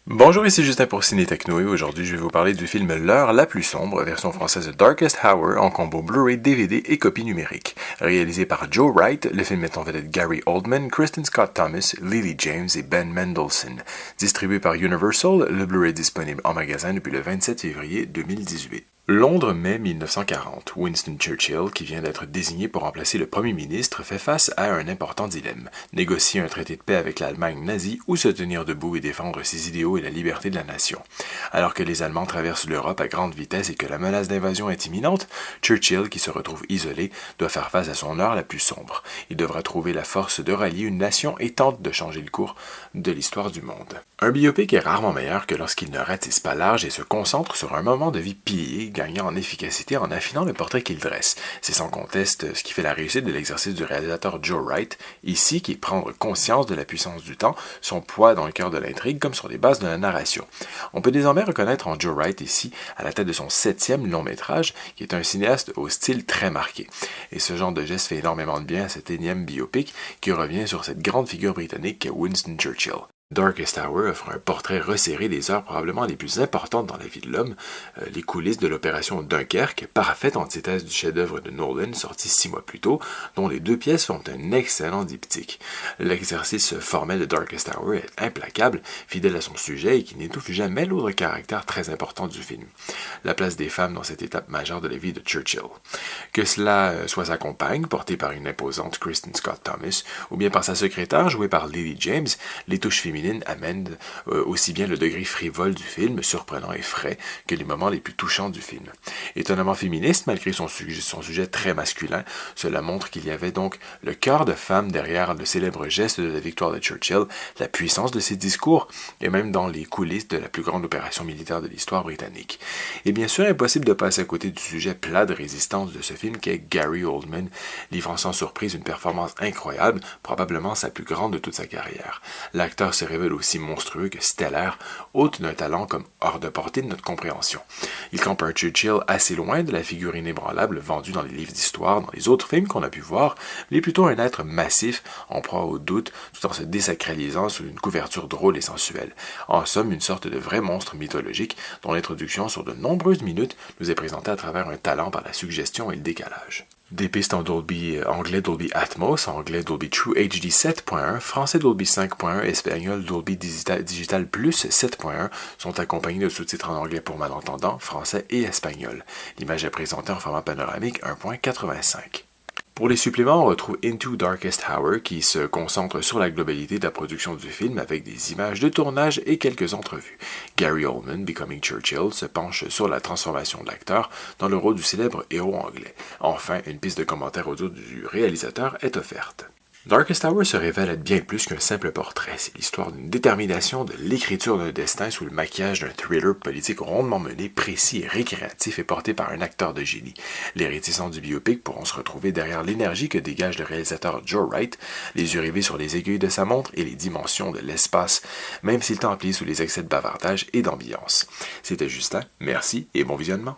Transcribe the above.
Bonjour, ici Justin pour Ciné Techno et aujourd'hui je vais vous parler du film L'heure la plus sombre, version française de Darkest Hour en combo Blu-ray, DVD et copie numérique. Réalisé par Joe Wright, le film met en vedette Gary Oldman, Kristen Scott Thomas, Lily James et Ben Mendelsohn. Distribué par Universal, le Blu-ray est disponible en magasin depuis le 27 février 2018. Londres, mai 1940. Winston Churchill, qui vient d'être désigné pour remplacer le premier ministre, fait face à un important dilemme. Négocier un traité de paix avec l'Allemagne nazie ou se tenir debout et défendre ses idéaux et la liberté de la nation. Alors que les Allemands traversent l'Europe à grande vitesse et que la menace d'invasion est imminente, Churchill, qui se retrouve isolé, doit faire face à son heure la plus sombre. Il devra trouver la force de rallier une nation et tente de changer le cours de l'histoire du monde. Un biopic est rarement meilleur que lorsqu'il ne ratisse pas large et se concentre sur un moment de vie pilier, gagnant en efficacité en affinant le portrait qu'il dresse. C'est sans conteste ce qui fait la réussite de l'exercice du réalisateur Joe Wright, ici qui est prendre conscience de la puissance du temps, son poids dans le cœur de l'intrigue comme sur les bases de la narration. On peut désormais reconnaître en Joe Wright ici, à la tête de son 7e long métrage, qui est un cinéaste au style très marqué. Et ce genre de geste fait énormément de bien à cet énième biopic qui revient sur cette grande figure britannique qu'est Winston Churchill. Darkest Hour offre un portrait resserré des heures probablement les plus importantes dans la vie de l'homme, les coulisses de l'opération Dunkerque, parfaite antithèse du chef-d'œuvre de Nolan sorti 6 mois plus tôt, dont les deux pièces font un excellent diptyque. L'exercice formel de Darkest Hour est implacable, fidèle à son sujet et qui n'étouffe jamais l'autre caractère très important du film, la place des femmes dans cette étape majeure de la vie de Churchill. Que cela soit sa compagne, portée par une imposante Kristen Scott Thomas, ou bien par sa secrétaire, jouée par Lily James, les touches féminines amènent aussi bien le degré frivole du film, surprenant et frais, que les moments les plus touchants du film. Étonnamment féministe, malgré son sujet très masculin, cela montre qu'il y avait donc le cœur de femme derrière le célèbre geste de la victoire de Churchill, la puissance de ses discours, et même dans les coulisses de la plus grande opération militaire de l'histoire britannique. Et bien sûr, impossible de passer à côté du sujet plat de résistance de ce film qu'est Gary Oldman, livrant sans surprise une performance incroyable, probablement sa plus grande de toute sa carrière. L'acteur se révèle aussi monstrueux que stellaire, hôte d'un talent comme hors de portée de notre compréhension. Il campe un Churchill assez loin de la figure inébranlable vendue dans les livres d'histoire, dans les autres films qu'on a pu voir, mais plutôt un être massif, en proie au doute, tout en se désacralisant sous une couverture drôle et sensuelle. En somme, une sorte de vrai monstre mythologique dont l'introduction sur de nombreuses minutes nous est présentée à travers un talent par la suggestion et le décalage. Des pistes en Dolby anglais Dolby Atmos, anglais Dolby True HD 7.1, français Dolby 5.1, espagnol Dolby Digital Plus 7.1 sont accompagnés de sous-titres en anglais pour malentendants, français et espagnol. L'image est présentée en format panoramique 1.85. Pour les suppléments, on retrouve Into Darkest Hour qui se concentre sur la globalité de la production du film avec des images de tournage et quelques entrevues. Gary Oldman, Becoming Churchill, se penche sur la transformation de l'acteur dans le rôle du célèbre héros anglais. Enfin, une piste de commentaire audio du réalisateur est offerte. Darkest Hour se révèle être bien plus qu'un simple portrait. C'est l'histoire d'une détermination, de l'écriture d'un destin sous le maquillage d'un thriller politique rondement mené, précis et récréatif et porté par un acteur de génie. Les réticents du biopic pourront se retrouver derrière l'énergie que dégage le réalisateur Joe Wright, les yeux rivés sur les aiguilles de sa montre et les dimensions de l'espace, même s'il templit sous les excès de bavardage et d'ambiance. C'était Justin, merci et bon visionnement.